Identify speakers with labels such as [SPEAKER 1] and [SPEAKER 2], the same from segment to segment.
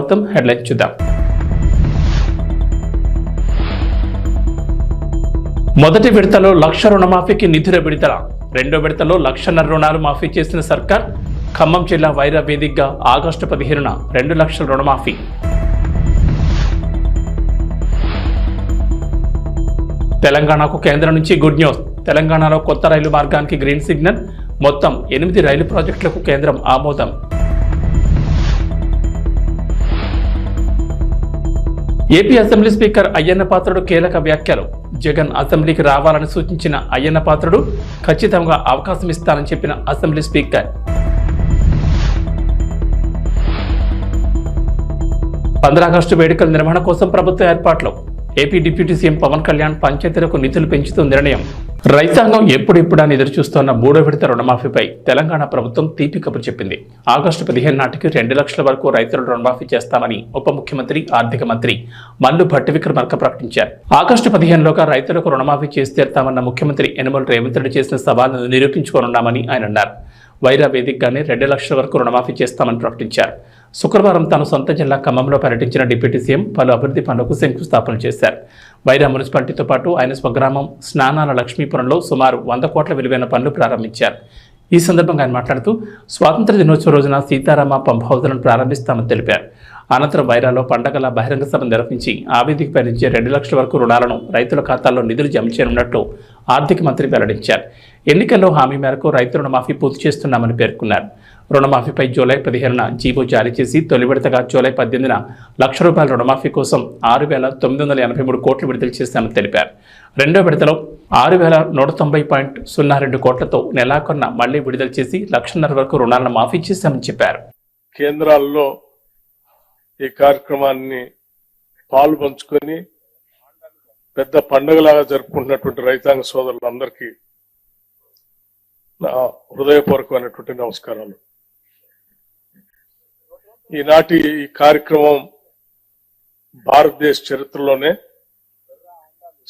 [SPEAKER 1] మొత్తం హెడ్లైన్ చూద్దాం. మొదటి విడతలో 1,00,000 రుణమాఫీకి నిధుల విడుదల. రెండో విడతలో 1,00,000 రుణాలు మాఫీ చేసిన సర్కార్. ఖమ్మం జిల్లా వైరా వేదికగా ఆగస్టు 15న 2 లక్షల రుణమాఫీ. తెలంగాణకు కేంద్రం నుంచి గుడ్ న్యూస్. తెలంగాణలో కొత్త రైలు మార్గానికి గ్రీన్ సిగ్నల్. మొత్తం 8 రైలు ప్రాజెక్టులకు కేంద్రం ఆమోదం. AP assembly speaker Ayyanna Patrudu కీలక వ్యాఖ్యలు. జగన్ అసెంబ్లీకి రావాలని సూచించిన అయ్యన్న పాత్రుడు ఖచ్చితంగా అవకాశం ఇస్తానని చెప్పిన అసెంబ్లీ స్పీకర్. 15 ఆగస్టు వేడుకల నిర్వహణ కోసం ప్రభుత్వ ఏర్పాట్లు. AP deputy CM Pawan Kalyan పంచాయతీలకు నిధులు పెంచుతూ నిర్ణయం. రైతాంగం ఎప్పుడెప్పుడని ఎదురుచూస్తున్న 3వ విడత రుణమాఫీపై తెలంగాణ ప్రభుత్వం తీపి కబురు చెప్పింది. ఆగస్టు 15 నాటికి 2 లక్షల వరకు రైతులు రుణమాఫీ చేస్తామని ఉప ముఖ్యమంత్రి ఆర్థిక మంత్రి మల్లు భట్టి విక్రమార్క ప్రకటించారు. ఆగస్టు 15లోగా రైతులకు రుణమాఫీ చేసి తీరుతామన్న ముఖ్యమంత్రి యనమల రేవంత్ రెడ్డి చేసిన సవాల్ను నిరూపించుకోనున్నామని ఆయన అన్నారు. వైరా వేదికగానే 2 లక్షల వరకు రుణమాఫీ చేస్తామని ప్రకటించారు. శుక్రవారం తన సొంత జిల్లా ఖమ్మంలో పర్యటించిన డిప్యూటీ సీఎం పలు అభివృద్ధి పనులకు శంకుస్థాపన చేశారు. వైరా మున్సిపాలిటీతో పాటు ఆయన స్వగ్రామం స్నానాల లక్ష్మీపురంలో సుమారు 100 కోట్ల విలువైన పనులు ప్రారంభించారు. ఈ సందర్భంగా ఆయన మాట్లాడుతూ స్వాతంత్ర దినోత్సవ రోజున సీతారామ పంప్ హౌజ్లను ప్రారంభిస్తామని తెలిపారు. అనంతరం వైరాలో పండగల బహిరంగ సభ నిర్వహించి ఆ వేదికపై నుంచి 2 లక్షల వరకు రుణాలను రైతుల ఖాతాల్లో నిధులు జమ చేయనున్నట్లు ఆర్థిక మంత్రి వెల్లడించారు. ఎన్నికల్లో హామీ మేరకు రైతు రుణమాఫీ పూర్తి చేస్తున్నామని పేర్కొన్నారు. రుణమాఫీపై జూలై 15న జీవో జారీ చేసి తొలి విడతగా జూలై 18న ₹1,00,000 రుణమాఫీ కోసం 6,983 కోట్లు విడుదల చేశామని తెలిపారు. రెండో విడతలో 6,190.02 కోట్లతో నెలాఖరున మళ్లీ విడుదల చేసి 1,50,000 వరకు రుణాలను మాఫీ చేశామని చెప్పారు.
[SPEAKER 2] కేంద్రాల్లో ఈ కార్యక్రమాన్ని పాలు పంచుకొని పెద్ద పండుగలాగా జరుపుకుంటున్నటువంటి రైతాంగ సోదరులందరికీ నా హృదయపూర్వకమైనటువంటి నమస్కారాలు. ఈనాటి ఈ కార్యక్రమం భారతదేశ చరిత్రలోనే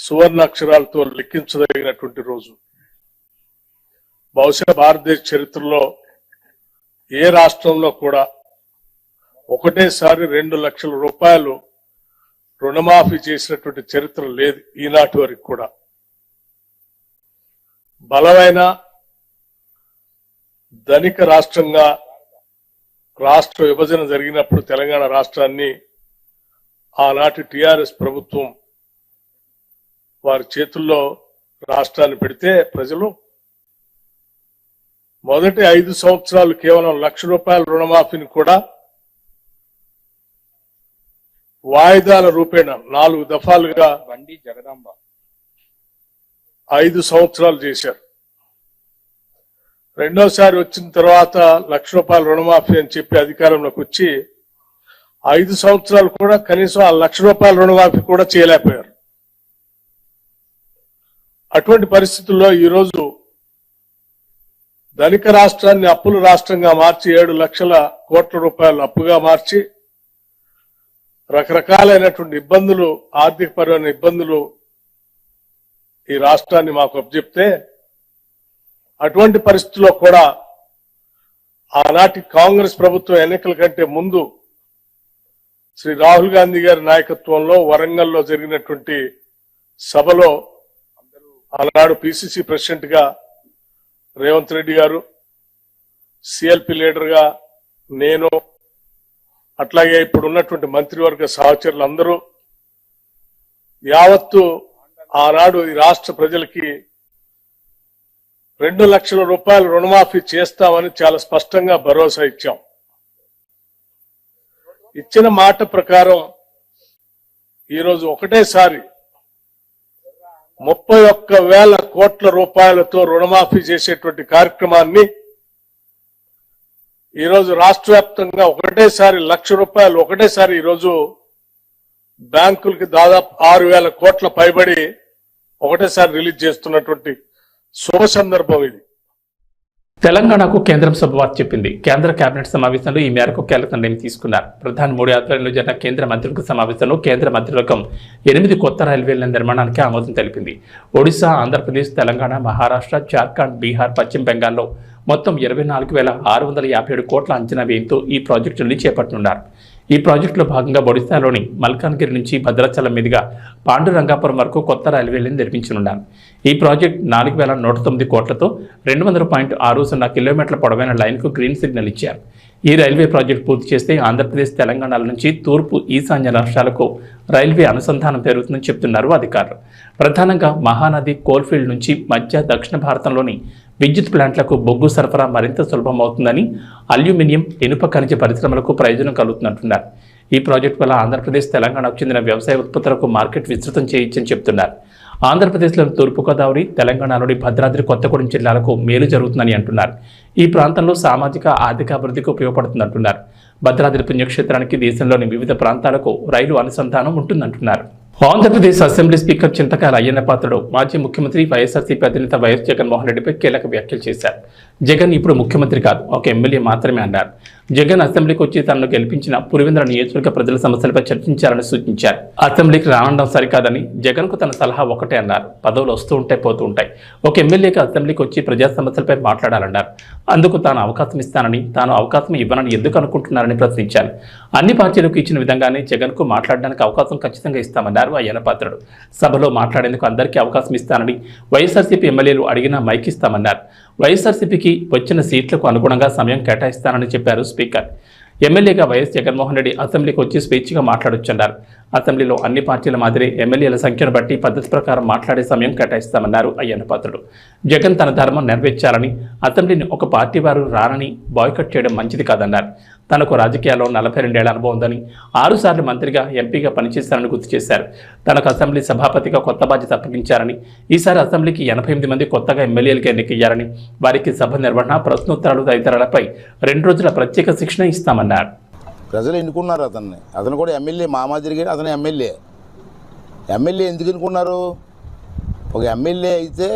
[SPEAKER 2] సువర్ణాక్షరాలతో లిఖించదగినటువంటి రోజు. బహుశా భారతదేశ చరిత్రలో ఏ రాష్ట్రంలో కూడా ఒకటేసారి 2 లక్షల రూపాయలు రుణమాఫీ చేసినటువంటి చరిత్ర లేదు ఈనాటి వరకు కూడా. బలమైన ధనిక రాష్ట్రంగా రాష్ట్ర విభజన జరిగినప్పుడు తెలంగాణ రాష్ట్రాన్ని ఆనాటి టిఆర్ఎస్ ప్రభుత్వం వారి చేతుల్లో రాష్ట్రాన్ని పెడితే ప్రజలు మొదటి 5 సంవత్సరాలు కేవలం ₹1,00,000 రుణమాఫీని కూడా వాయిదాల రూపేణ 4 దఫాలుగా 5 సంవత్సరాలు చేశారు. రెండోసారి వచ్చిన తర్వాత ₹1,00,000 రుణమాఫీ అని చెప్పి అధికారంలోకి వచ్చి 5 సంవత్సరాలు కూడా కనీసం ఆ ₹1,00,000 రుణమాఫీ కూడా చేయలేకపోయారు. అటువంటి పరిస్థితుల్లో ఈరోజు ధనిక రాష్ట్రాన్ని అప్పుల రాష్ట్రంగా మార్చి 7 లక్షల కోట్ల రూపాయలు అప్పుగా మార్చి రకరకాలైనటువంటి ఇబ్బందులు, ఆర్థికపరమైన ఇబ్బందులు ఈ రాష్ట్రాన్ని మాకు అప్పచెప్తే అటువంటి పరిస్థితుల్లో కూడా ఆనాటి కాంగ్రెస్ ప్రభుత్వం ఎన్నికల కంటే ముందు శ్రీ రాహుల్ గాంధీ గారి నాయకత్వంలో వరంగల్లో జరిగినటువంటి సభలో ఆనాడు పిసిసి ప్రెసిడెంట్ గా రేవంత్ రెడ్డి గారు, సిఎల్పి లీడర్ గా నేను, అట్లాగే ఇప్పుడు ఉన్నటువంటి మంత్రివర్గ సహచరులు అందరూ యావత్తు ఆనాడు ఈ రాష్ట్ర ప్రజలకి 2 లక్షల రూపాయలు రుణమాఫీ చేస్తామని చాలా స్పష్టంగా భరోసా ఇచ్చాం. ఇచ్చిన మాట ప్రకారం ఈరోజు ఒకటేసారి 31,000 కోట్ల రూపాయలతో రుణమాఫీ చేసేటువంటి కార్యక్రమాన్ని ఈరోజు రాష్ట్ర వ్యాప్తంగా ఒకటేసారి ₹1,00,000 ఒకటేసారి ఈరోజు బ్యాంకులకి దాదాపు 6,000 కోట్ల పైబడి ఒకటేసారి రిలీజ్ చేస్తున్నటువంటి శుభ సందర్భం ఇది.
[SPEAKER 1] తెలంగాణకు కేంద్రం శుభవార్త చెప్పింది. కేంద్ర కేబినెట్ సమావేశంలో ఈ మేరకు కీలక నిర్ణయం తీసుకున్నారు. ప్రధాని మోడీ ఆధ్వర్యంలో జరిగిన కేంద్ర మంత్రివర్గ సమావేశంలో కేంద్ర మంత్రివర్గం 8 కొత్త రైల్వేల నిర్మాణానికి ఆమోదం తెలిపింది. ఒడిశా, ఆంధ్రప్రదేశ్, తెలంగాణ, మహారాష్ట్ర, జార్ఖండ్, బీహార్, పశ్చిమ బెంగాల్లో మొత్తం 24,657 కోట్ల అంచనా వ్యయంతో ఈ ప్రాజెక్టుల్ని చేపట్టనున్నారు. ఈ ప్రాజెక్టులో భాగంగా ఒడిశాలోని మల్కాన్గిరి నుంచి భద్రాచలం మీదుగా పాండురంగాపురం వరకు కొత్త రైల్వేలను నిర్మించనున్నారు. ఈ ప్రాజెక్ట్ 4,109 కోట్లతో 200.60 కిలోమీటర్ల పొడవైన లైన్కు గ్రీన్ సిగ్నల్ ఇచ్చారు. ఈ రైల్వే ప్రాజెక్టు పూర్తి చేస్తే ఆంధ్రప్రదేశ్, తెలంగాణల నుంచి తూర్పు, ఈశాన్య రాష్ట్రాలకు రైల్వే అనుసంధానం పెరుగుతుందని చెబుతున్నారు అధికారులు. ప్రధానంగా మహానది, కోల్ఫీల్డ్ నుంచి మధ్య, దక్షిణ భారతంలోని విద్యుత్ ప్లాంట్లకు బొగ్గు సరఫరా మరింత సులభమవుతుందని, అల్యూమినియం, ఇనుప ఖనిజ పరిశ్రమలకు ప్రయోజనం కలుగుతుందంటున్నారు. ఈ ప్రాజెక్టు వల్ల ఆంధ్రప్రదేశ్, తెలంగాణకు చెందిన వ్యవసాయ ఉత్పత్తులకు మార్కెట్ విస్తృతం చేయొచ్చని చెబుతున్నారు. ఆంధ్రప్రదేశ్లోని తూర్పుగోదావరి, తెలంగాణలోని భద్రాద్రి కొత్తగూడెం జిల్లాలకు మేలు జరుగుతుందని అంటున్నారు. ఈ ప్రాంతంలో సామాజిక, ఆర్థిక అభివృద్ధికి ఉపయోగపడుతుందంటున్నారు. భద్రాద్రి పుణ్యక్షేత్రానికి దేశంలోని వివిధ ప్రాంతాలకు రైలు అనుసంధానం ఉంటుందంటున్నారు. ఆంధ్రప్రదేశ్ అసెంబ్లీ స్పీకర్ చింతకాయల అయ్యన్న పాత్రుడు మాజీ ముఖ్యమంత్రి వైఎస్ఆర్సీపీ అధినేత వైఎస్ జగన్మోహన్ రెడ్డిపై కీలక వ్యాఖ్యలు చేశారు. జగన్ ఇప్పుడు ముఖ్యమంత్రి కాదు, ఒక ఎమ్మెల్యే మాత్రమే అన్నారు. జగన్ అసెంబ్లీకి వచ్చి తనను గెలిపించిన పులివెందుల నియోజకవర్గ ప్రజల సమస్యలపై చర్చించాలని సూచించారు. అసెంబ్లీకి రావడం సరికాదని జగన్కు తన సలహా ఒకటే అన్నారు. పదవులు వస్తూ ఉంటాయి, పోతూ ఉంటాయి. ఒక ఎమ్మెల్యేకి అసెంబ్లీకి వచ్చి ప్రజా సమస్యలపై మాట్లాడాలన్నారు. అందుకు తాను అవకాశం ఇస్తానని, తాను అవకాశం ఇవ్వనని ఎందుకు అనుకుంటున్నారని ప్రశ్నించారు. అన్ని పార్టీలకు ఇచ్చిన విధంగానే జగన్కు మాట్లాడడానికి అవకాశం ఖచ్చితంగా ఇస్తామన్నారు అయ్యన్న పాత్రుడు. సభలో మాట్లాడేందుకు అందరికీ అవకాశం ఇస్తానని, వైఎస్ఆర్సీపీ ఎమ్మెల్యేలు అడిగినా మైక్ ఇస్తామన్నారు. వైఎస్ఆర్సీపీకి వచ్చిన సీట్లకు అనుగుణంగా సమయం కేటాయిస్తానని చెప్పారు స్పీకర్. ఎమ్మెల్యేగా వైఎస్ జగన్మోహన్ రెడ్డి అసెంబ్లీకి వచ్చి స్వేచ్ఛగా మాట్లాడొచ్చన్నారు. అసెంబ్లీలో అన్ని పార్టీల మాదిరి ఎమ్మెల్యేల సంఖ్యను బట్టి పద్ధతి ప్రకారం మాట్లాడే సమయం కేటాయిస్తామన్నారు అయ్యన్న పాత్రుడు. జగన్ తన ధర్మం నెరవేర్చాలని, అసెంబ్లీని ఒక పార్టీ వారు రానని బాయ్కట్ చేయడం మంచిది కాదన్నారు. తనకు రాజకీయాల్లో 42 ఏళ్ల అనుభవం ఉందని, 6 సార్లు మంత్రిగా, ఎంపీగా పనిచేశారని గుర్తు చేశారు. తనకు అసెంబ్లీ సభాపతిగా కొత్త బాధ్యత అప్పగించారని, ఈసారి అసెంబ్లీకి 88 మంది కొత్తగా ఎమ్మెల్యేలుగా ఎన్నికయ్యారని, వారికి సభ నిర్వహణ, ప్రశ్నోత్తరాలు తదితరాలపై 2 రోజుల ప్రత్యేక శిక్షణ ఇస్తామన్నారు.
[SPEAKER 3] ప్రజలు ఎన్నుకున్నారు అతన్ని. అతను కూడా ఎమ్మెల్యే, మామాదిరిగా అతను ఎమ్మెల్యే. ఎమ్మెల్యే ఎందుకు ఎన్నుకున్నారు? ఒక ఎమ్మెల్యే అయితే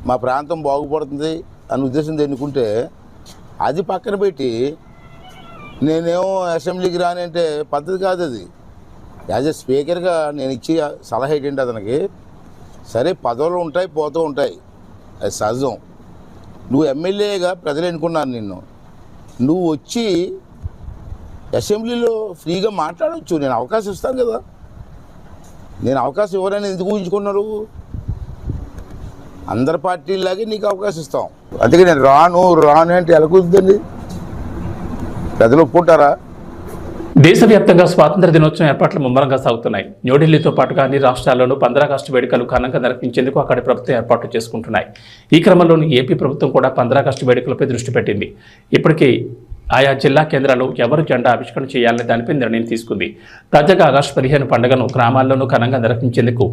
[SPEAKER 3] మా ప్రాంతం బాగుపడుతుంది అనే ఉద్దేశంతో ఎన్నుకుంటే, అది పక్కన పెట్టి నేనేమో అసెంబ్లీకి రాని అంటే పద్ధతి కాదు అది. యాజ్ ఎ స్పీకర్గా నేను ఇచ్చి సలహా ఏంటంటే అతనికి, సరే పదవులు ఉంటాయి, పోతూ ఉంటాయి, అది సహజం. నువ్వు ఎమ్మెల్యేగా ప్రజలు ఎన్నుకున్నారు నిన్ను. నువ్వు వచ్చి అసెంబ్లీలో ఫ్రీగా మాట్లాడవచ్చు. నేను అవకాశం ఇస్తాను కదా. నేను అవకాశం ఇవ్వరని ఎందుకు ఊహించుకున్నారు? అందరి పార్టీలాగే నీకు అవకాశం ఇస్తాం. అందుకే నేను రాను అంటే ఎలా కుదురుతుంది? ప్రజలు ఒప్పుకుంటారా?
[SPEAKER 1] దేశవ్యాప్తంగా స్వాతంత్ర దినోత్సవం ఏర్పాట్లు ముమ్మరంగా సాగుతున్నాయి. న్యూఢిల్లీతో పాటుగా అన్ని రాష్ట్రాల్లోనూ 15 ఆగస్టు వేడుకలు ఘనంగా నిర్వహించేందుకు అక్కడి ప్రభుత్వం ఏర్పాట్లు చేసుకుంటున్నాయి. ఈ క్రమంలోని ఏపీ ప్రభుత్వం కూడా 15 ఆగస్టు వేడుకలపై దృష్టి పెట్టింది. ఇప్పటికే ఆయా జిల్లా కేంద్రాల్లో ఎవరు జెండా ఆవిష్కరణ చేయాలనే దానిపై నిర్ణయం తీసుకుంది. తాజాగా ఆగస్టు 15 పండుగను గ్రామాల్లోనూ ఘనంగా నిర్వహించేందుకు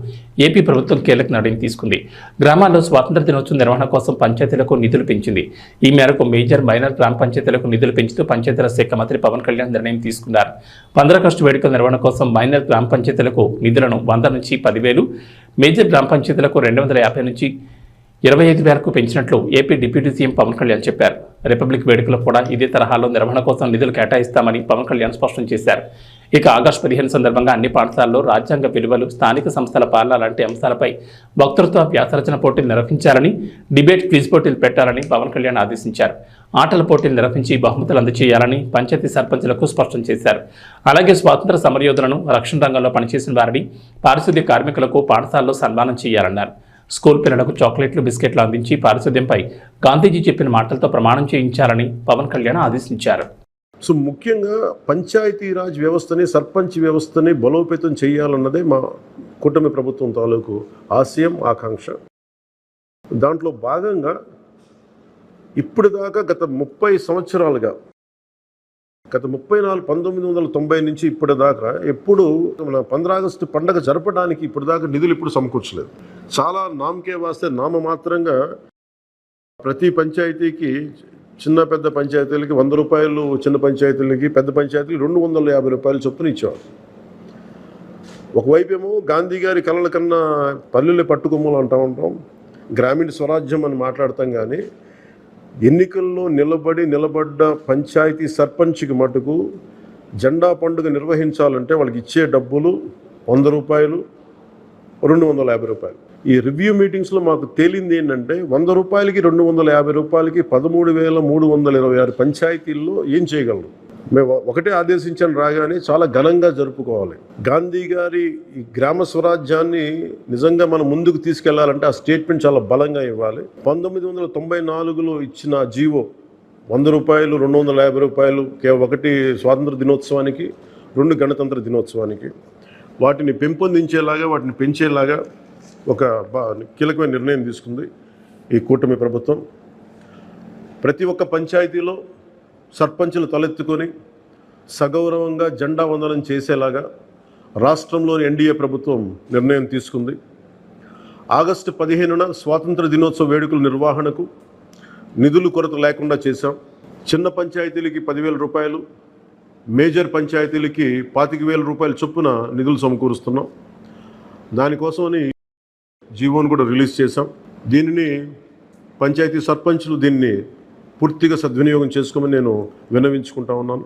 [SPEAKER 1] ఏపీ ప్రభుత్వం కీలక నిర్ణయం తీసుకుంది. గ్రామాల్లో స్వాతంత్ర దినోత్సవం నిర్వహణ కోసం పంచాయతీలకు నిధులు పెంచింది. ఈ మేరకు మేజర్, మైనర్ గ్రామ పంచాయతీలకు నిధులు పెంచుతూ పంచాయతీరాజ్ శాఖ మంత్రి పవన్ కళ్యాణ్ నిర్ణయం తీసుకున్నారు. 15 ఆగస్టు వేడుకల నిర్వహణ కోసం మైనర్ గ్రామ పంచాయతీలకు నిధులను 100 నుంచి 10,000, మేజర్ గ్రామ పంచాయతీలకు 250 నుంచి 25,000కు పెంచినట్లు AP deputy CM Pawan Kalyan చెప్పారు. రిపబ్లిక్ వేడుకలు కూడా ఇదే తరహాలో నిర్వహణ కోసం నిధులు కేటాయిస్తామని పవన్ కళ్యాణ్ స్పష్టం చేశారు. ఇక ఆగస్టు 15 సందర్భంగా అన్ని పాఠశాలల్లో రాజ్యాంగ విలువలు, స్థానిక సంస్థల పాలన లాంటి అంశాలపై వక్తృత్వ, వ్యాసరచన పోటీలు నిర్వహించాలని, డిబేట్, క్విజ్ పోటీలు పెట్టాలని పవన్ కళ్యాణ్ ఆదేశించారు. ఆటల పోటీలు నిర్వహించి బహుమతులు అందజేయాలని పంచాయతీ సర్పంచులకు స్పష్టం చేశారు. అలాగే స్వాతంత్ర సమరయోధులను, రక్షణ రంగంలో పనిచేసిన వారిని, పారిశుద్ధ్య కార్మికులకు పాఠశాలలో సన్మానం చేయాలన్నారు. స్కూల్ పిల్లలకు చాక్లెట్లు, బిస్కెట్లు అందించి పారిశుద్ధ్యంపై గాంధీజీ చెప్పిన మాటలతో ప్రమాణం చేయించాలని పవన్ కళ్యాణ్ ఆదేశించారు.
[SPEAKER 4] సో ముఖ్యంగా పంచాయతీరాజ్ వ్యవస్థని, సర్పంచ్ వ్యవస్థని బలోపేతం చేయాలన్నదే మా కూటమి ప్రభుత్వం తాలూకు ఆశయం, ఆకాంక్ష. దాంట్లో భాగంగా ఇప్పటిదాకా గత 30 సంవత్సరాలుగా, గత 1990 నుంచి ఇప్పటిదాకా ఎప్పుడు మన 15 ఆగస్టు పండుగ జరపడానికి ఇప్పటిదాకా నిధులు ఇప్పుడు సమకూర్చలేదు. చాలా నామకే వాస్తే నామమాత్రంగా ప్రతి పంచాయతీకి, చిన్న పెద్ద పంచాయతీలకి 100 రూపాయలు, చిన్న పంచాయతీలకి, పెద్ద పంచాయతీలకి 250 రూపాయలు చొప్పున ఇచ్చేవారు. ఒకవైపు ఏమో గాంధీ గారి కలల కన్నా పల్లెలు పట్టుకొమ్మలు అంటూ ఉంటాం, గ్రామీణ స్వరాజ్యం అని మాట్లాడతాం. కానీ ఎన్నికల్లో నిలబడ్డ పంచాయతీ సర్పంచ్కి మటుకు జెండా పండుగ నిర్వహించాలంటే వాళ్ళకి ఇచ్చే డబ్బులు 100 రూపాయలు, 250 రూపాయలు. ఈ రివ్యూ మీటింగ్స్లో మాకు తేలింది ఏంటంటే 100 రూపాయలకి, 250 రూపాయలకి 13,326 పంచాయతీల్లో ఏం చేయగలరు? మేము ఒకటే ఆదేశించాను రాగానే చాలా ఘనంగా జరుపుకోవాలి. గాంధీ గారి ఈ గ్రామ స్వరాజ్యాన్ని నిజంగా మనం ముందుకు తీసుకెళ్లాలంటే ఆ స్టేట్మెంట్ చాలా బలంగా ఇవ్వాలి. 1994లో ఇచ్చిన జీవో 100 రూపాయలు, 250 రూపాయలు, ఒకటి స్వాతంత్ర దినోత్సవానికి, 2 గణతంత్ర దినోత్సవానికి, వాటిని పెంపొందించేలాగా, వాటిని పెంచేలాగా ఒక కీలకమైన నిర్ణయం తీసుకుంది ఈ కూటమి ప్రభుత్వం. ప్రతి ఒక్క పంచాయతీలో సర్పంచులు తలెత్తుకొని సగౌరవంగా జెండా వందనం చేసేలాగా రాష్ట్రంలోని ఎన్డీఏ ప్రభుత్వం నిర్ణయం తీసుకుంది. ఆగస్టు 15న స్వాతంత్ర దినోత్సవ వేడుకల నిర్వహణకు నిధులు కొరత లేకుండా చేశాం. చిన్న పంచాయతీలకి 10,000 రూపాయలు, మేజర్ పంచాయతీలకి 25,000 రూపాయల చొప్పున నిధులు సమకూరుస్తున్నాం. దానికోసమని జీవోను కూడా రిలీజ్ చేశాం. దీనిని పంచాయతీ సర్పంచులు దీన్ని పూర్తిగా సద్వినియోగం చేసుకోమని నేను విన్నవించుకుంటా ఉన్నాను.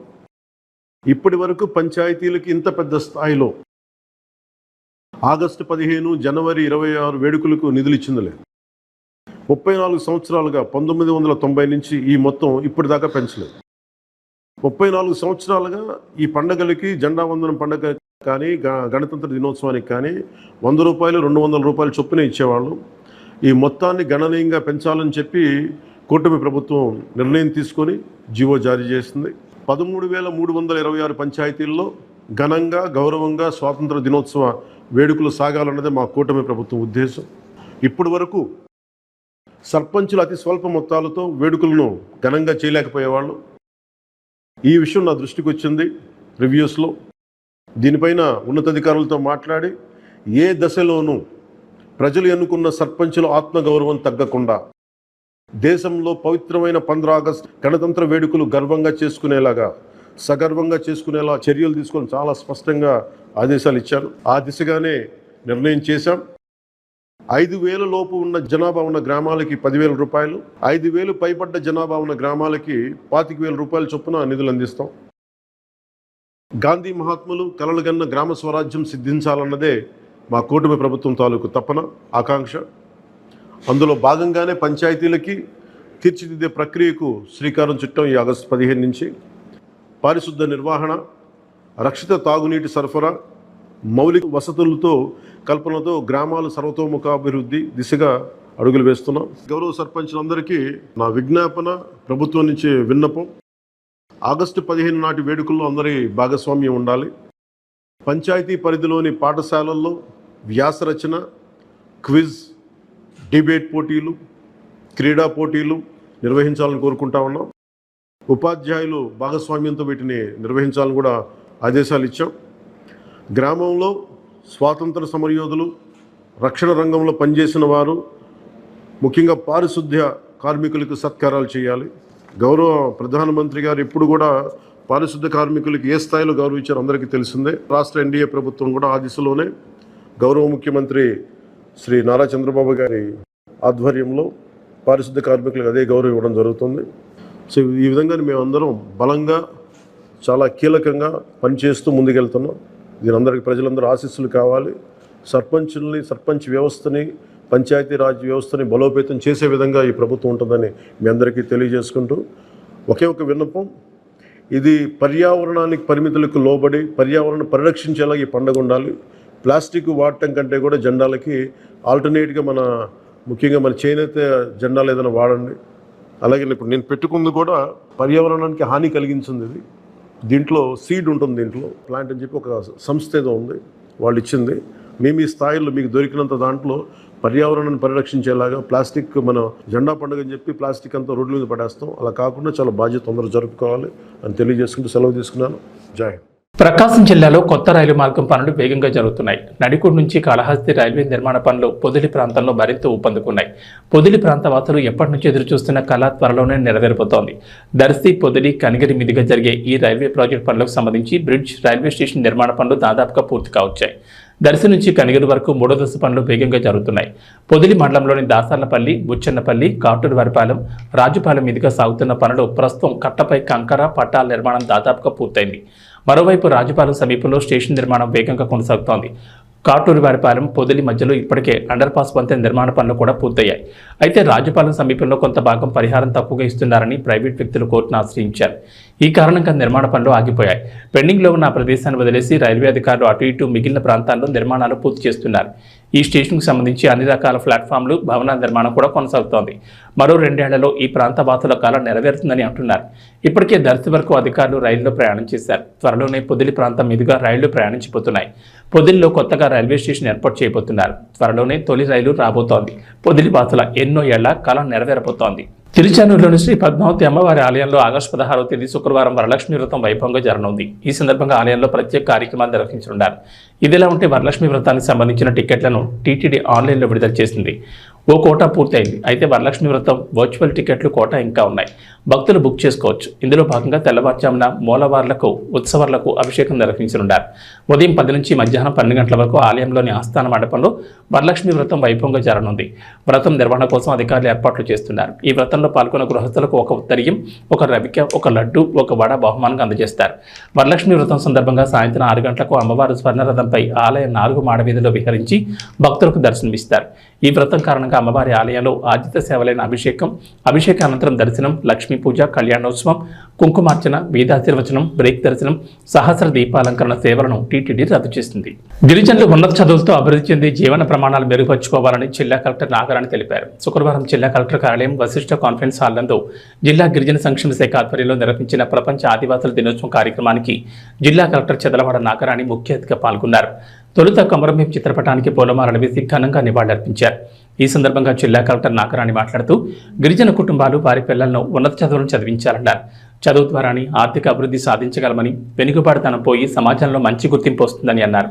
[SPEAKER 4] ఇప్పటి వరకు పంచాయతీలకి ఇంత పెద్ద స్థాయిలో ఆగస్టు 15, జనవరి 26 వేడుకలకు నిధులు ఇచ్చింది లేదు. 34 సంవత్సరాలుగా 1990 నుంచి ఈ మొత్తం ఇప్పటిదాకా పెంచలేదు. 34 సంవత్సరాలుగా ఈ పండగలకి, జెండా వందనం పండగ కానీ, గణతంత్ర దినోత్సవానికి కానీ 100 రూపాయలు, 200 రూపాయలు చొప్పున ఇచ్చేవాళ్ళు. ఈ మొత్తాన్ని గణనీయంగా పెంచాలని చెప్పి కూటమి ప్రభుత్వం నిర్ణయం తీసుకొని జీవో జారీ చేసింది. 13,326 పంచాయతీల్లో ఘనంగా, గౌరవంగా స్వాతంత్ర దినోత్సవ వేడుకలు సాగాలన్నదే మా కూటమి ప్రభుత్వం ఉద్దేశం. ఇప్పటి వరకు సర్పంచులు అతి స్వల్ప మొత్తాలతో వేడుకలను ఘనంగా చేయలేకపోయేవాళ్ళు. ఈ విషయం నా దృష్టికి వచ్చింది రివ్యూస్లో. దీనిపైన ఉన్నతాధికారులతో మాట్లాడి ఏ దశలోనూ ప్రజలు ఎన్నుకున్న సర్పంచుల ఆత్మగౌరవం తగ్గకుండా దేశంలో పవిత్రమైన 15 ఆగస్టు గణతంత్ర వేడుకలు గర్వంగా చేసుకునేలాగా, సగర్వంగా చేసుకునేలా చర్యలు తీసుకొని చాలా స్పష్టంగా ఆదేశాలు ఇచ్చారు. ఆ దిశగానే నిర్ణయం చేశాం. 5,000 లోపు ఉన్న జనాభా ఉన్న గ్రామాలకి 10,000 రూపాయలు, 5,000 పైబడ్డ జనాభా ఉన్న గ్రామాలకి 25,000 రూపాయల చొప్పున నిధులు అందిస్తాం. గాంధీ మహాత్ములు కలలుగన్న గ్రామ స్వరాజ్యం సిద్ధించాలన్నదే మా కూటమి ప్రభుత్వం తాలూకు తపన, ఆకాంక్ష. అందులో భాగంగానే పంచాయతీలకి తీర్చిదిద్దే ప్రక్రియకు శ్రీకారం చుట్టాం. ఈ ఆగస్టు 15 నుంచి పారిశుద్ధ నిర్వహణ, రక్షిత తాగునీటి సరఫరా, మౌలిక వసతులతో కల్పనతో గ్రామాల సర్వతోముఖాభివృద్ధి దిశగా అడుగులు వేస్తున్నాం. గౌరవ సర్పంచులందరికీ నా విజ్ఞాపన, ప్రభుత్వం నుంచి విన్నపం, ఆగస్టు 15 నాటి వేడుకల్లో అందరి భాగస్వామ్యం ఉండాలి. పంచాయతీ పరిధిలోని పాఠశాలల్లో వ్యాసరచన, క్విజ్, డిబేట్ పోటీలు, క్రీడా పోటీలు నిర్వహించాలని కోరుకుంటా ఉన్నాం. ఉపాధ్యాయులు భాగస్వామ్యంతో వీటిని నిర్వహించాలని కూడా ఆదేశాలు ఇచ్చాం. గ్రామంలో స్వాతంత్ర సమరయోధులు, రక్షణ రంగంలో పనిచేసిన వారు, ముఖ్యంగా పారిశుద్ధ్య కార్మికులకు సత్కారాలు చేయాలి. గౌరవ ప్రధానమంత్రి గారు ఇప్పుడు కూడా పారిశుద్ధ్య కార్మికులకి ఏ స్థాయిలో గౌరవించారో అందరికీ తెలిసిందే. రాష్ట్ర ఎన్డీఏ ప్రభుత్వం కూడా ఆ దిశలోనే గౌరవ ముఖ్యమంత్రి శ్రీ నారా చంద్రబాబు గారి ఆధ్వర్యంలో పారిశుద్ధ్య కార్మికులకు అదే గౌరవం ఇవ్వడం జరుగుతుంది. సో ఈ విధంగా మేమందరం బలంగా, చాలా కీలకంగా పనిచేస్తూ ముందుకెళ్తున్నాం. దీని అందరికీ ప్రజలందరూ ఆశీస్సులు కావాలి. సర్పంచ్ వ్యవస్థని, పంచాయతీరాజ్ వ్యవస్థని బలోపేతం చేసే విధంగా ఈ ప్రభుత్వం ఉంటుందని మీ అందరికీ తెలియజేసుకుంటూ, ఒకే ఒక విన్నపం, ఇది పర్యావరణానికి పరిమితులకు లోబడి పర్యావరణ పరిరక్షించేలా ఈ పండుగ ఉండాలి. ప్లాస్టిక్ వాడటం కంటే కూడా జెండాలకి ఆల్టర్నేట్గా ముఖ్యంగా మన చేనేత జెండాలు ఏదైనా వాడండి. అలాగే ఇప్పుడు నేను పెట్టుకుంది కూడా పర్యావరణానికి హాని కలిగించింది. ఇది దీంట్లో సీడ్ ఉంటుంది, దీంట్లో ప్లాంట్ అని చెప్పి ఒక సంస్థ ఏదో ఉంది, వాళ్ళు ఇచ్చింది. మేము ఈ స్థాయిలో మీకు దొరికినంత దాంట్లో పర్యావరణాన్ని పరిరక్షించేలాగా ప్లాస్టిక్, మన జెండా పండుగ అని చెప్పి ప్లాస్టిక్ అంతా రోడ్ల మీద పడేస్తాం. అలా కాకుండా చాలా బాధ్యత అందరూ జరుపుకోవాలి అని తెలియజేసుకుంటూ సెలవు తీసుకున్నాను. జై హింద్.
[SPEAKER 1] ప్రకాశం జిల్లాలో కొత్త రైలు మార్గం పనులు వేగంగా జరుగుతున్నాయి. నడికూడు నుంచి కాళహస్తి రైల్వే నిర్మాణ పనులు పొదిలి ప్రాంతంలో మరింత ఊపందుకున్నాయి. పొదిలి ప్రాంత వాసులు ఎప్పటి నుంచి ఎదురుచూస్తున్న కళ త్వరలోనే నెరవేరిపోతోంది. దర్శి, పొదిలి, కనిగిరి మీదుగా జరిగే ఈ రైల్వే ప్రాజెక్టు పనులకు సంబంధించి బ్రిడ్జ్, రైల్వే స్టేషన్ నిర్మాణ పనులు దాదాపుగా పూర్తి కావచ్చాయి. దర్శి నుంచి కనిగిరి వరకు 3వ దశ పనులు వేగంగా జరుగుతున్నాయి. పొదిలి మండలంలోని దాసార్లపల్లి, బుచ్చన్నపల్లి, కాటూరువారిపాలెం, రాజుపాలెం మీదుగా సాగుతున్న పనులు ప్రస్తుతం కట్టపై కంకర, పట్టాల నిర్మాణం దాదాపుగా పూర్తయింది. మరోవైపు రాజుపాలెం సమీపంలో స్టేషన్ నిర్మాణం వేగంగా కొనసాగుతోంది. కాటూరువారిపాలెం, పొదిలి మధ్యలో ఇప్పటికే అండర్ పాస్ వంతెన నిర్మాణ పనులు కూడా పూర్తయ్యాయి. అయితే రాజుపాలెం సమీపంలో కొంత భాగం పరిహారం తక్కువగా ఇస్తున్నారని ప్రైవేట్ వ్యక్తులు కోర్టును ఆశ్రయించారు. ఈ కారణంగా నిర్మాణ పనులు ఆగిపోయాయి. పెండింగ్లో ఉన్న ప్రదేశాన్ని వదిలేసి రైల్వే అధికారులు అటు ఇటు మిగిలిన ప్రాంతాల్లో నిర్మాణాలు పూర్తి చేస్తున్నారు. ఈ స్టేషన్కు సంబంధించి అన్ని రకాల ప్లాట్ఫామ్లు, భవనాల నిర్మాణం కూడా కొనసాగుతోంది. మరో 2 ఏళ్లలో ఈ ప్రాంత వాసుల కాలం నెరవేరుతుందని అంటున్నారు. ఇప్పటికే దర్శి వరకు అధికారులు రైల్లో ప్రయాణం చేశారు. త్వరలోనే పొదిలి ప్రాంతం మీదుగా రైళ్లు ప్రయాణించిపోతున్నాయి. పొదిలిలో కొత్తగా రైల్వే స్టేషన్ ఏర్పాటు చేయబోతున్నారు. త్వరలోనే తొలి రైలు రాబోతోంది. పొదిలి వాసుల ఎన్నో ఏళ్ల కాలం నెరవేరబోతోంది. తిరుచానూరులోని శ్రీ పద్మావతి అమ్మవారి ఆలయంలో ఆగస్టు 16వ తేదీ శుక్రవారం వరలక్ష్మి వ్రతం వైభవంగా జరగనుంది. ఈ సందర్భంగా ఆలయంలో ప్రత్యేక కార్యక్రమాలు నిర్వహించనున్నారు. ఇదిలా ఉంటే వరలక్ష్మి వ్రతానికి సంబంధించిన టికెట్లను టీటీడీ ఆన్లైన్లో విడుదల చేసింది. ఓ కోటా పూర్తయింది. అయితే వరలక్ష్మి వ్రతం వర్చువల్ టికెట్లు కోటా ఇంకా ఉన్నాయి. భక్తులు బుక్ చేసుకోవచ్చు. ఇందులో భాగంగా తెల్లవారుజామున మూలవార్లకు, ఉత్సవాలకు అభిషేకం నిర్వహించనున్నారు. ఉదయం 10 నుంచి మధ్యాహ్నం 12 గంటల వరకు ఆలయంలోని ఆస్థాన మండపంలో వరలక్ష్మి వ్రతం వైభవంగా జరగనుంది. వ్రతం నిర్వహణ కోసం అధికారులు ఏర్పాట్లు చేస్తున్నారు. ఈ వ్రతంలో పాల్గొన్న గృహస్థులకు ఒక ఉత్తరీయం, ఒక రవిక, ఒక లడ్డు, ఒక వడ బహుమానంగా అందజేస్తారు. వరలక్ష్మి వ్రతం సందర్భంగా సాయంత్రం 6 గంటలకు అమ్మవారు స్వర్ణరథంపై ఆలయ 4 మాడవీధిలో విహరించి భక్తులకు దర్శనమిస్తారు. ఈ వ్రతం కారణంగా అమ్మవారి ఆలయంలో ఆర్జిత సేవలైన అభిషేక అనంతరం దర్శనం, లక్ష్మీ పూజ, కళ్యాణోత్సవం, కుంకుమార్చన, వేదాశీర్వచనం, బ్రేక్ దర్శనం, సహస్ర దీపాలంకరణ సేవలను టీటీడీ రద్దు చేసింది. గిరిజనులు ఉన్నత చదువులతో అభివృద్ధి చెంది జీవన ప్రమాణాలు మెరుగుపరుచుకోవాలని జిల్లా కలెక్టర్ నాగరాణి తెలిపారు. శుక్రవారం జిల్లా కలెక్టర్ కార్యాలయం వశిష్ఠ కాన్ఫరెన్స్ హాల్ నందు జిల్లా గిరిజన సంక్షేమ శాఖ ఆధ్వర్యంలో నిర్వహించిన ప్రపంచ ఆదివాసుల దినోత్సవం కార్యక్రమానికి జిల్లా కలెక్టర్ చదలవాడ నాగరాణి ముఖ్య అతిథిగా పాల్గొన్నారు. తొలుత కొమరంభీం చిత్రపటానికి పూలమాలలు వేసి ఘనంగా నివాళులర్పించారు. ఈ సందర్భంగా జిల్లా కలెక్టర్ నాగరాణి మాట్లాడుతూ గిరిజన కుటుంబాలు వారి పిల్లలను ఉన్నత చదువులను చదివించాలన్నారు. చదువు ద్వారానే ఆర్థిక అభివృద్ధి సాధించగలమని, వెనుకబాటుతనం పోయి సమాజంలో మంచి గుర్తింపు వస్తుందని అన్నారు.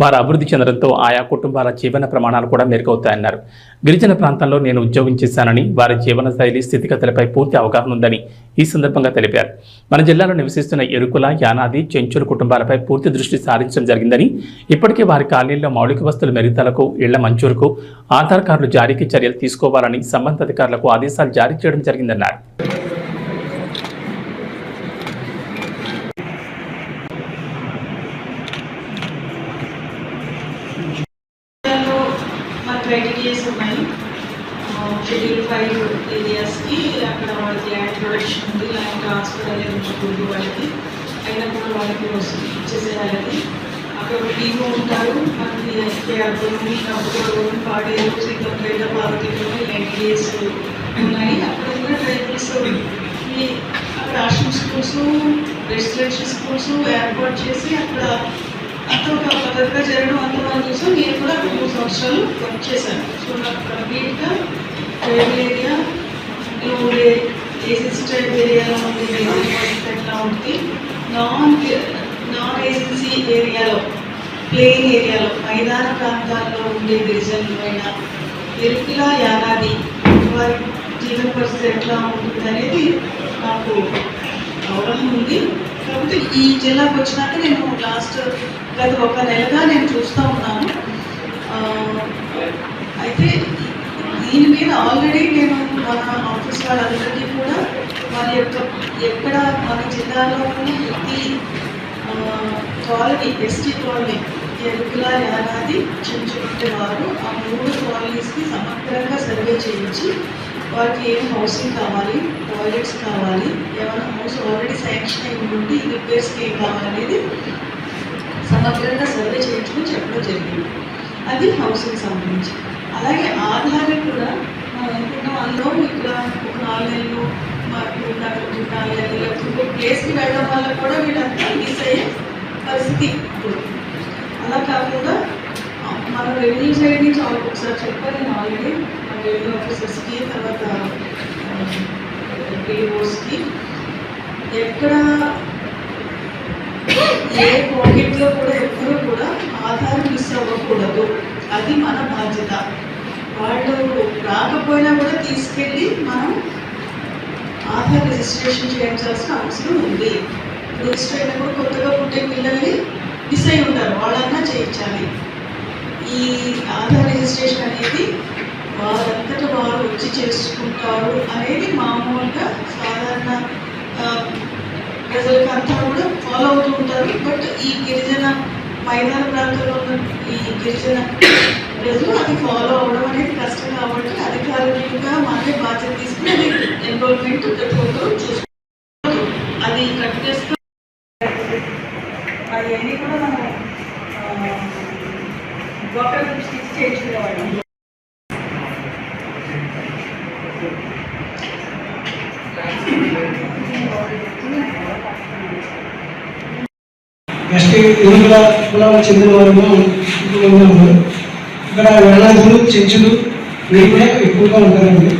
[SPEAKER 1] వారు అభివృద్ధి చెందడంతో ఆయా కుటుంబాల జీవన ప్రమాణాలు కూడా మెరుగవుతాయన్నారు. గిరిజన ప్రాంతంలో నేను ఉద్యోగం చేశానని, వారి జీవన శైలి స్థితిగతులపై పూర్తి అవగాహన ఉందని ఈ సందర్భంగా తెలిపారు. మన జిల్లాలో నివసిస్తున్న ఎరుకుల, యానాది, చెంచుల కుటుంబాలపై పూర్తి దృష్టి సారించడం జరిగిందని, ఇప్పటికే వారి కాలనీల్లో మౌలిక వస్తువుల మెరుగుదలకు, ఇళ్ల మంజూరుకు ఆధార్ కార్డులు జారీకి చర్యలు తీసుకోవాలని సంబంధిత అధికారులకు ఆదేశాలు జారీ చేయడం జరిగిందన్నారు.
[SPEAKER 5] క్రైటీరియాస్ ఉన్నాయి. షెడ్యూల్ 5 ఏరియాస్కి అక్కడ వాళ్ళకి ల్యాండ్ ప్రొడక్షన్ ఉంది, ల్యాండ్ ట్రాన్స్ఫర్ అనేది ఉంటుంది. వాళ్ళకి అయినప్పుడు వాళ్ళకి ఇచ్చేసేయాలని అక్కడ టీము ఉంటారు. మనకి ఎస్కేఆర్లోని, కంపెనీలోని, పాడేరు, శ్రీకంపేట, పార్వతీలోని ఎన్టీఎస్ ఉన్నాయి. అక్కడ కూడా ట్రైబల్స్ అక్కడ ఆశ్రమ్ స్కూల్స్, రెసిడెన్షియల్ స్కూల్స్ ఏర్పాటు చేసి అక్కడ అంత ఒక పద్ధతిగా జరగడం అంతమంది చూసాం. నేను కూడా 2 సంవత్సరాలు వర్క్ చేశాను. సో నాకు కంప్లీట్గా ట్రైబల్ ఏరియా ఉండే ఏజెన్సీ ట్రైబల్ ఏరియాలో ఉండే ఎట్లా ఉంటుంది, నాన్ ఏజెన్సీ ఏరియాలో, ప్లెయిన్ ఏరియాలో, మైదాన ప్రాంతాల్లో ఉండే గిరిజనులైన ఎరుకుల, యానాది వారి జీవన పరిస్థితి ఎట్లా ఉంటుంది అనేది నాకు అవగాహన ఉంది. కాకపోతే ఈ జిల్లాకు వచ్చినాక నేను గత 1 నెలగా నేను చూస్తూ ఉన్నాను. అయితే దీని మీద ఆల్రెడీ నేను మన ఆఫీస్ వాళ్ళందరికీ కూడా వారి యొక్క ఎక్కడ మన జిల్లాలో ఉన్న ప్రతి colony, ST colony, Erukula, Yanadi, చెంచుకుంటే వారు ఆ 3 కాలనీస్కి సమగ్రంగా సర్వే చేయించి వారికి ఏం హౌసింగ్ కావాలి, టాయిలెట్స్ కావాలి, ఏమైనా హౌస్ ఆల్రెడీ శాంక్షన్ అయి ఉండి రిపేర్స్కి ఏం కావాలనేది సమగ్రంగా సర్వే చేయించుకుని చెప్పడం జరిగింది. అది హౌసింగ్ సంబంధించి. అలాగే ఆధార్ కూడా మనం అనుకున్నాం, అందులో ఇక్కడ ఒక 4 నెలలు మాకు 4 నెలలు లేకపోతే ప్లేస్కి వెళ్ళడం వల్ల కూడా వీళ్ళంతా మిస్ అయ్యే పరిస్థితి ఉంటుంది. అలా కాకుండా మన రెవెన్యూ సైడ్ నుంచి ఒకసారి చెప్పాను నేను ఆల్రెడీ మన రెవెన్యూ ఆఫీసర్స్కి, తర్వాత పిఓస్కి, ఎక్కడ ఏ పాకెట్లో కూడా ఎప్పుడూ కూడా ఆధార్ మిస్ అవ్వకూడదు. అది మన బాధ్యత. వాళ్ళు రాకపోయినా కూడా తీసుకెళ్ళి మనం ఆధార్ రిజిస్ట్రేషన్ చేయించాల్సిన అవసరం ఉంది. రిజిస్టర్ అయినప్పుడు కొత్తగా పుట్టే పిల్లల్ని మిస్ అయి ఉంటారు, వాళ్ళన్నా చేయించాలి. ఈ ఆధార్ రిజిస్ట్రేషన్ అనేది వారంతటా వారు వచ్చి చేసుకుంటారు అనేది మామూలుగా సాధారణ ప్రజలకు అంతా కూడా ఫాలో అవుతూ ఉంటారు. బట్ ఈ గిరిజన మైదాన ప్రాంతంలో ఉన్న ఈ గిరిజన ప్రజలు అది ఫాలో అవడం అనేది కష్టం కాబట్టి అధికారులుగా మనమే బాధ్యత తీసుకుని అది ఎన్రోల్మెంట్ ప్రతి ఒక్కరు చూసుకుంటారు. అది అవన్నీ కూడా మనం డాక్టర్ స్టిచ్ చేయించుకునేవాళ్ళం.
[SPEAKER 6] నెక్స్ట్ ఇరుకుల కులాలకు చెందిన వారు ఎక్కువగా ఉన్నారు. ఇక్కడ వేలాదులు చెంచులు వీళ్ళు కూడా ఎక్కువగా ఉంటారండి.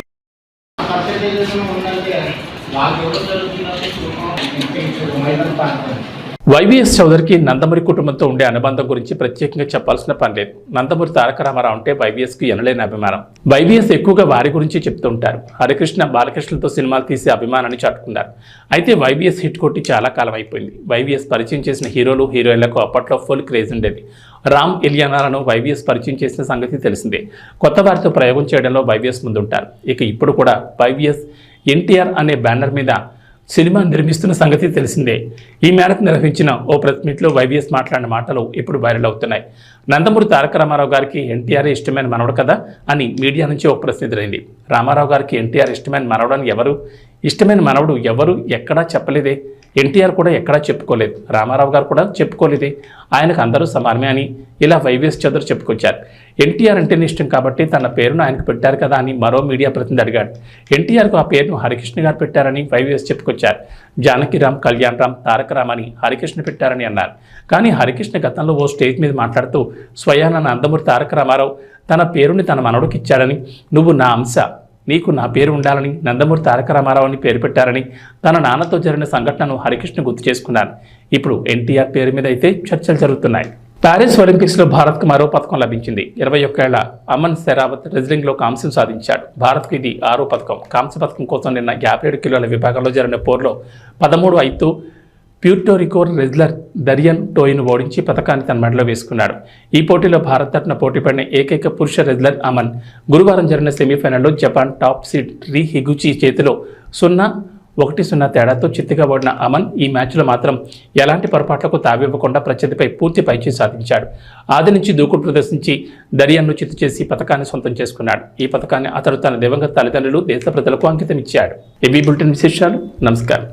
[SPEAKER 1] వైవిఎస్ చౌదరికి నందమూరి కుటుంబంతో ఉండే అనుబంధం గురించి ప్రత్యేకంగా చెప్పాల్సిన పని లేదు. నందమూరి తారక రామారావు అంటే వైవిఎస్కి ఎనలేని అభిమానం. వైవిఎస్ ఎక్కువగా వారి గురించి చెప్తూ ఉంటారు. హరికృష్ణ బాలకృష్ణతో సినిమాలు తీసే అభిమానాన్ని చాటుకున్నారు. అయితే వైవిఎస్ హిట్ కొట్టి చాలా కాలం అయిపోయింది. వైవిఎస్ పరిచయం చేసిన హీరోలు హీరోయిన్లకు అప్పట్లో ఫుల్ క్రేజ్ ఉండేది. రామ్ ఇలియానాలను వైవిఎస్ పరిచయం చేసిన సంగతి తెలిసిందే. కొత్త వారితో ప్రయోగం చేయడంలో వైవిఎస్ ముందుంటారు. ఇక ఇప్పుడు కూడా వైవిఎస్ ఎన్టీఆర్ అనే బ్యానర్ మీద సినిమా నిర్మిస్తున్న సంగతి తెలిసిందే. ఈ మేరకు నిర్వహించిన ఓ ప్రెస్ మీట్లో వైవిఎస్ మాట్లాడిన మాటలు ఇప్పుడు వైరల్ అవుతున్నాయి. నందమూరి తారక రామారావు గారికి ఎన్టీఆర్ ఇష్టమైన మనవడు కదా అని మీడియా నుంచి ఓ ప్రశ్న ఎదురైంది. రామారావు గారికి ఎన్టీఆర్ ఇష్టమైన మనవడని ఎవరు, ఇష్టమైన మనవడు ఎవరు ఎక్కడా చెప్పలేదే. ఎన్టీఆర్ కూడా ఎక్కడా చెప్పుకోలేదు, రామారావు గారు కూడా చెప్పుకోలేదే. ఆయనకు అందరూ సమానమే అని ఇలా వైవిఎస్ చౌదరి చెప్పుకొచ్చారు. ఎన్టీఆర్ అంటేనే ఇష్టం కాబట్టి తన పేరును ఆయనకు పెట్టారు కదా అని మరో మీడియా ప్రతినిధి అడిగాడు. ఎన్టీఆర్కు ఆ పేరును హరికృష్ణ గారు పెట్టారని వైవిఎస్ చెప్పుకొచ్చారు. జానకిరామ్, కళ్యాణ్ రామ్, తారక రామ్ అని హరికృష్ణ పెట్టారని అన్నారు. కానీ హరికృష్ణ గతంలో ఓ స్టేజ్ మీద మాట్లాడుతూ స్వయాన నందమూరి తారక రామారావు తన పేరుని తన మనవడికి ఇచ్చాడని, నువ్వు నా అంశ, నీకు నా పేరు ఉండాలని నందమూరి తారక రామారావు అని పేరు పెట్టారని తన నాన్నతో జరిగిన సంఘటనను హరికృష్ణ గుర్తు చేసుకున్నారు. ఇప్పుడు ఎన్టీఆర్ పేరు మీద అయితే చర్చలు జరుగుతున్నాయి. ప్యారిస్ ఒలింపిక్స్లో భారత్కు మరో పథకం లభించింది. 21 ఏళ్ల అమన్ సెరావత్ రెజ్లింగ్లో కాంస్యం సాధించాడు. భారత్కు ఇది 6వ పథకం. కాంస్య పథకం కోసం నిన్న 57 కిలోల విభాగంలో జరిగిన పోరులో 13-5 ప్యూర్టోరికో రెజ్లర్ దరియన్ టోయిను ఓడించి పథకాన్ని తన మెడలో వేసుకున్నాడు. ఈ పోటీలో భారత్ తరఫున పోటీపడిన ఏకైక పురుష రెజ్లర్ అమన్. గురువారం జరిగిన సెమీఫైనల్లో Japan top seed Rei Higuchi చేతిలో 0-1 తేడాతో చిత్తుగా ఓడిన అమన్ ఈ మ్యాచ్లో మాత్రం ఎలాంటి పొరపాట్లకు తావివ్వకుండా ప్రత్యర్థిపై పూర్తి పైచేయి సాధించాడు. ఆది నుంచి దూకుడు ప్రదర్శించి దరియన్ను చిత్తు చేసి పథకాన్ని సొంతం చేసుకున్నాడు. ఈ పథకాన్ని అతడు తన దివంగత తల్లిదండ్రులు, దేశ ప్రజలకు అంకితం ఇచ్చాడు. ఏబీ బులెటిన్ విశేషాలు. నమస్కారం.